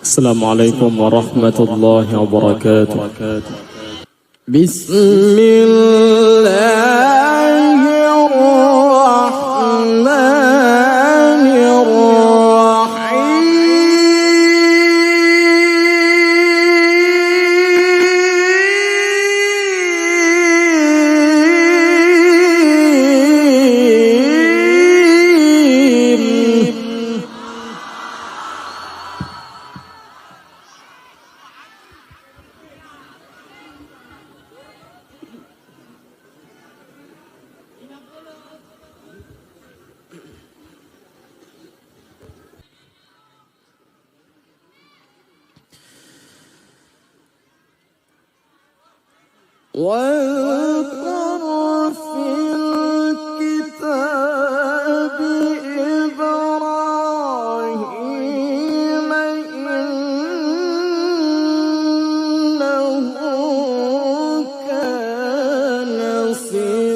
السلام عليكم ورحمة الله وبركاته. بسم الله الرحمن الرحيم. واذكر في الكتاب إبراهيم إنه كان صديقا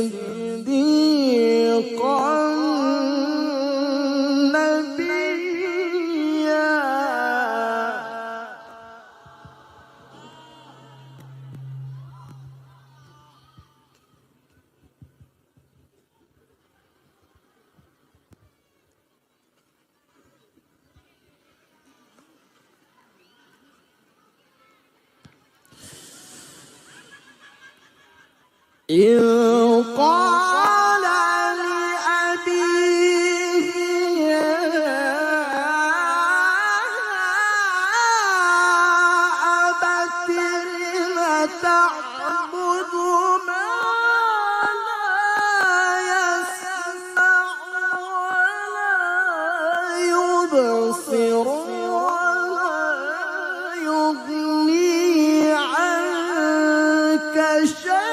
نبيا. إذ قال لأبيه يا أبت لم تعبد ما لا يسمع ولا يبصر ولا يغني عنك شيئا.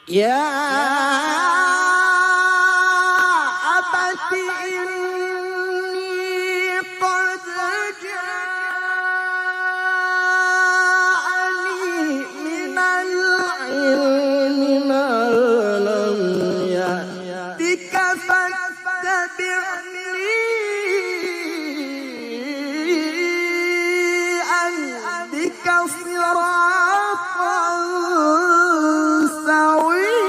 يا أبت إني قد جاءني من العلم ما لم يأتك فاتبعني أهدك صراطا سويا.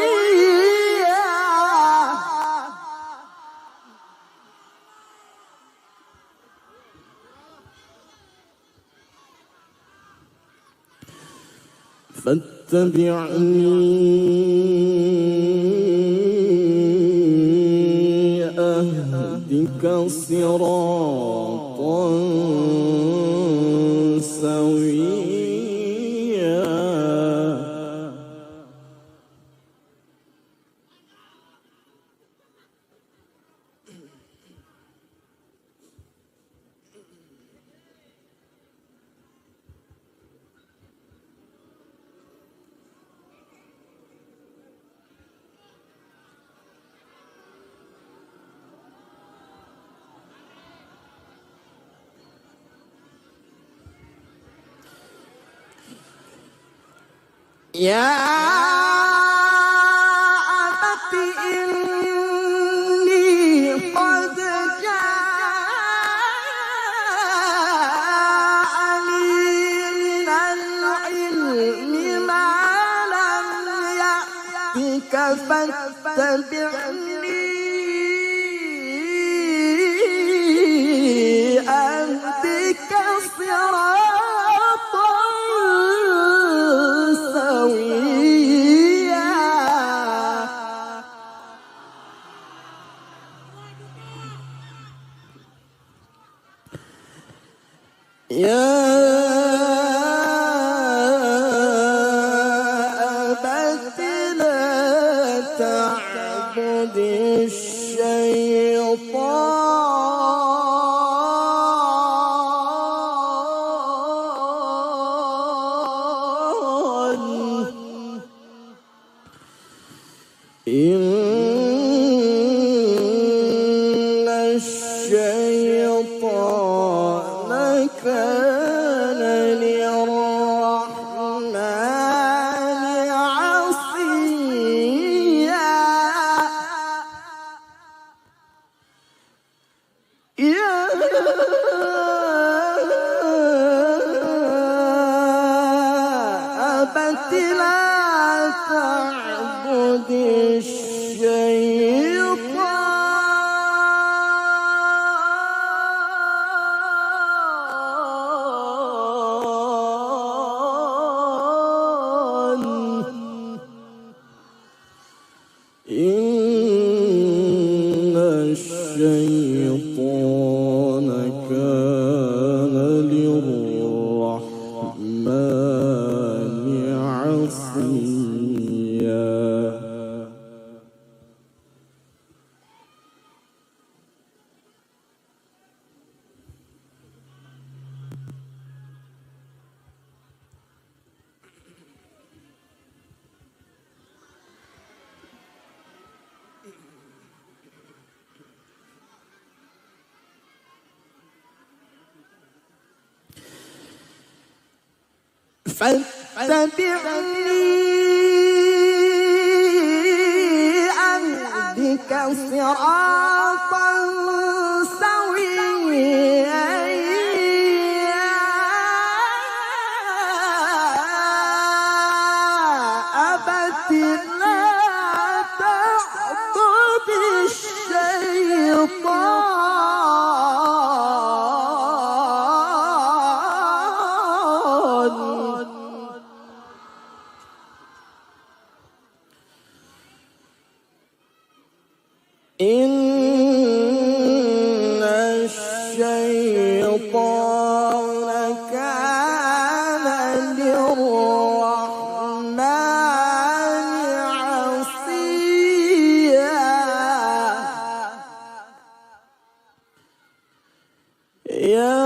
فاتبعني أهدك صراطا سويا. يا أبت إني قد جاءني من العلم ما لم يأتك فاتبعني أهدك صراطا سويا. يا أبت لا تعبد الشيطان الشيطان كان للرحمن عصيا يا أبت لا تعبد الشيطان إن الشيطان كان للرحمن عصيا فاتبعني أهدك صراطا سويا أبت لا تعبد الشيطان إن الشيطان كان للرحمن عصيا يا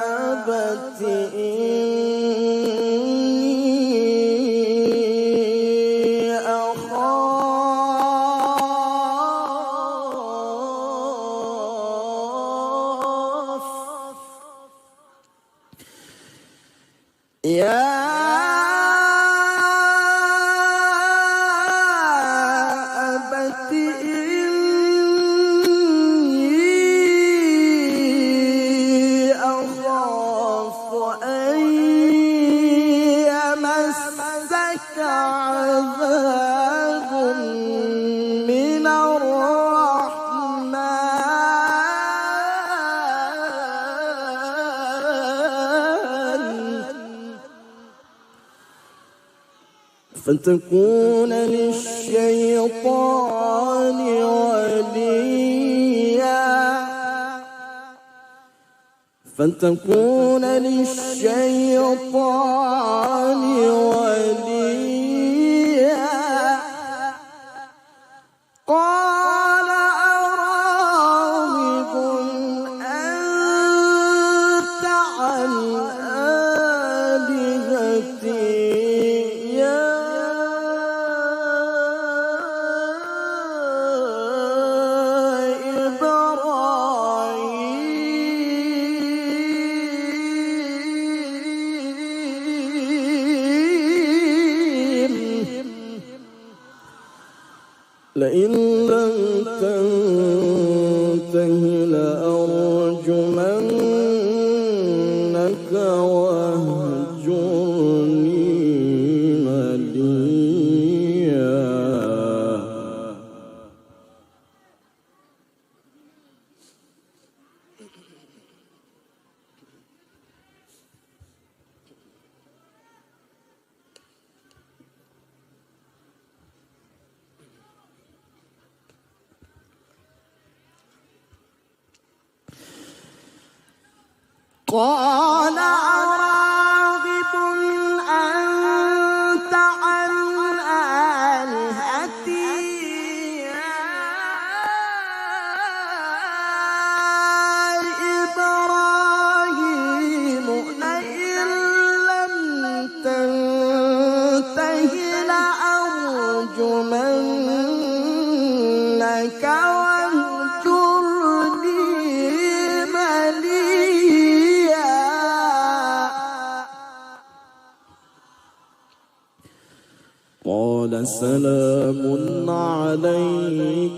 أبت يا أبت إني أخاف أن يمسك عذاب من فتكون للشيطان وليا قال أراغب أنت عن آلهتي يا لئن لم تنته لأرجمنك واهجرني مليا قال أراغب أنت عن آلهتي يا إبراهيم لئن لم تنته لأرجمنك سلام عليك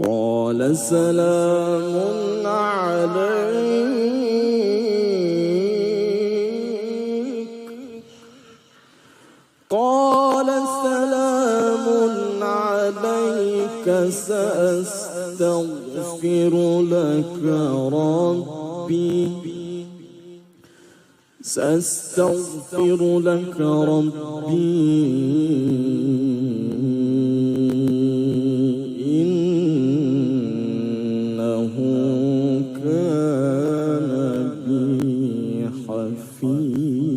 قال سلام عليك قال سلام عليك سأستغفر لك ربي سأستغفر لك ربي إنه كان بي حفيا.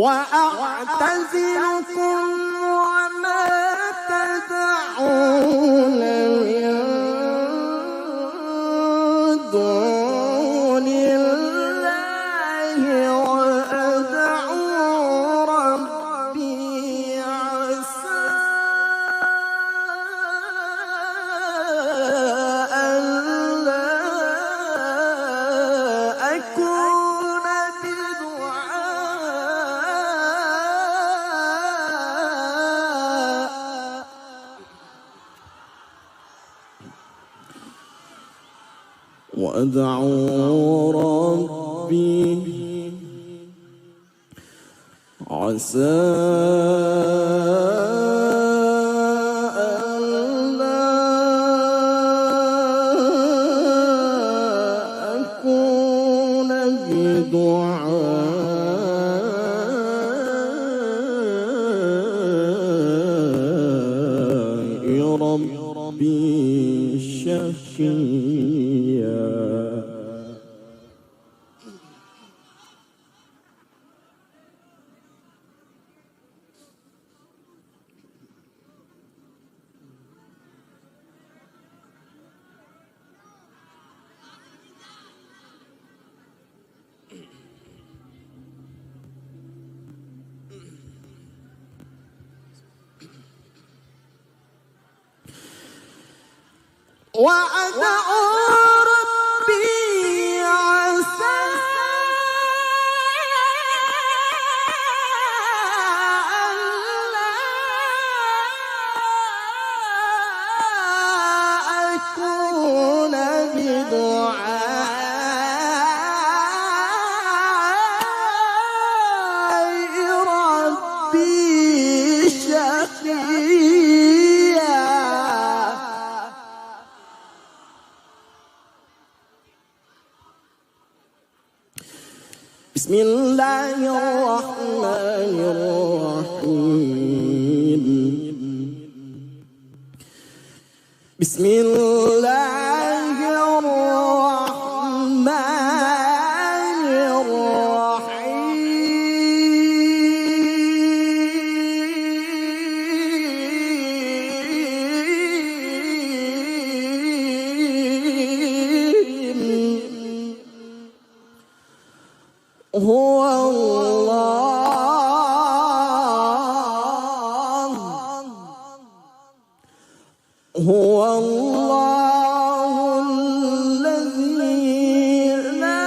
وأعتزلكم وما تدعون من دون الله وأدعو ربي عسى ألا أكون وأدعو ربي عسى ألا أكون بدعاء ربي شقيا. وأدعو ربي عسى ألا أكون بدعاء ربي شقيا. بسم الله الرحمن الرحيم. بسم الله الرحمن الرحيم. هو الله هو الله الذي لا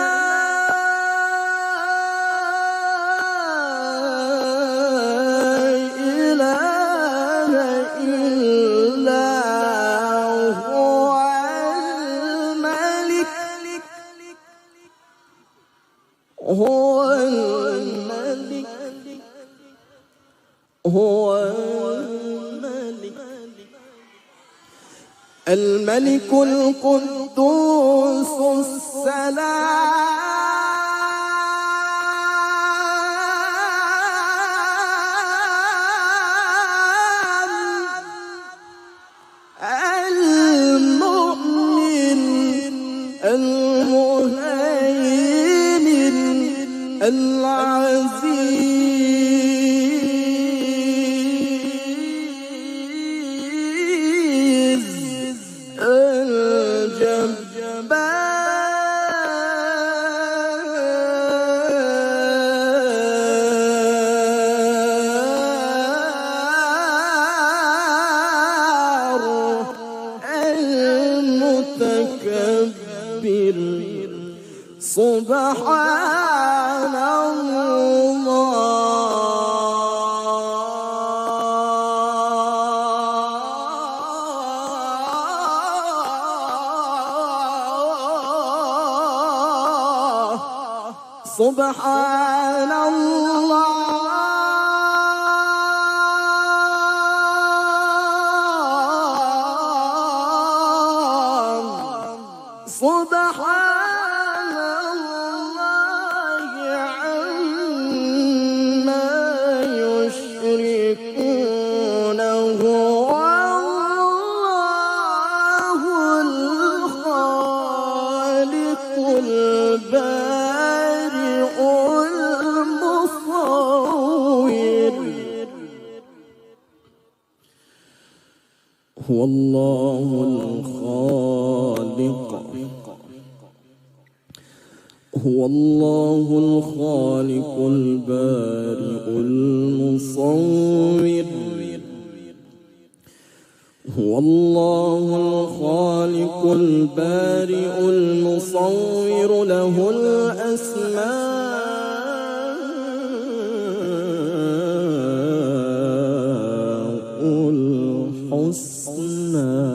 إله إلا هو الملك هو الملك هو الملك الملك القدوس السلام المؤمن المهيمن العزيز الجبار سبحان الله سبحان الله عما يشركون هو الله الخالق البارئ المصور هو الله الخالق هو الله الخالق البارئ المصور هو الله الخالق البارئ المصور له الأسماء الحسنى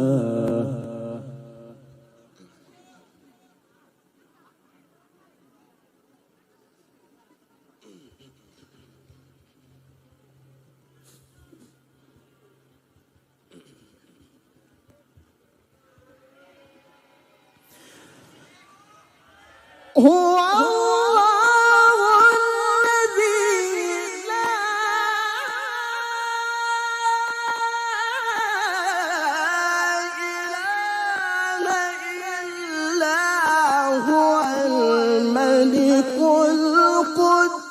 هو الله الذي لا إله إلا هو الملك القدوس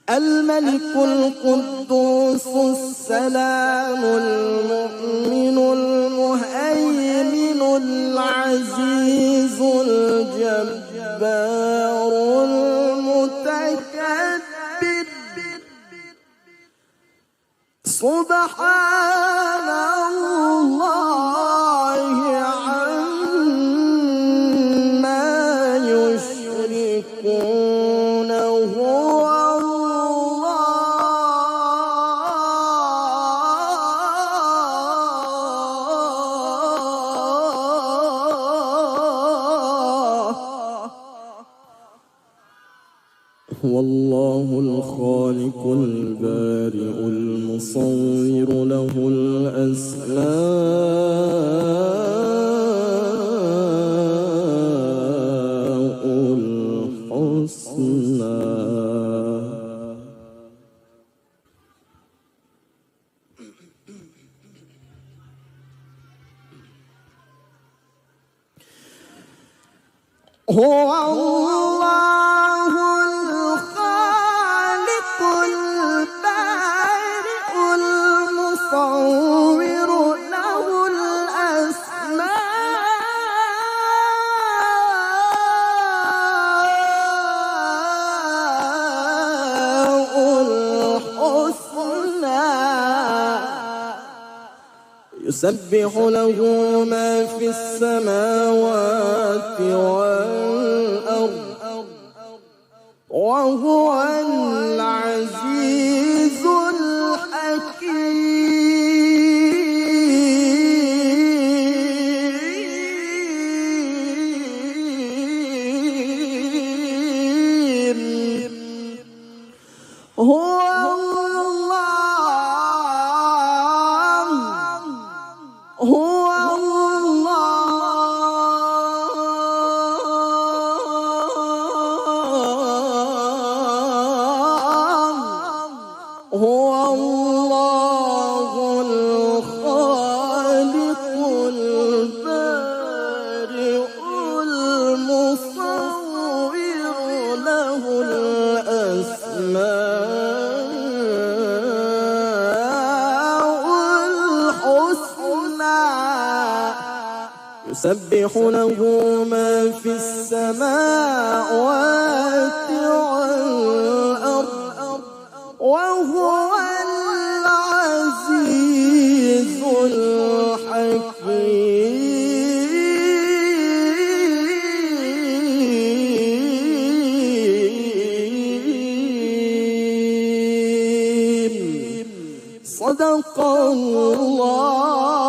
الملك القدوس السلام المؤمن المهيمن العزيز الجبار المتكبر سبحان الله عما يشركون هو هو الله الخالق البارئ المصور له الأسماء الحسنى هو الله الخالق البارئ المصور له الأسماء الحسنى يسبح له ما في السماوات والأرض وهو العزيز الحكيم هو الله هو هو الله الخالق البارئ المصور له الأسماء الحسنى يسبح له ما في السماوات والأرض وهو العزيز الحكيم صدق الله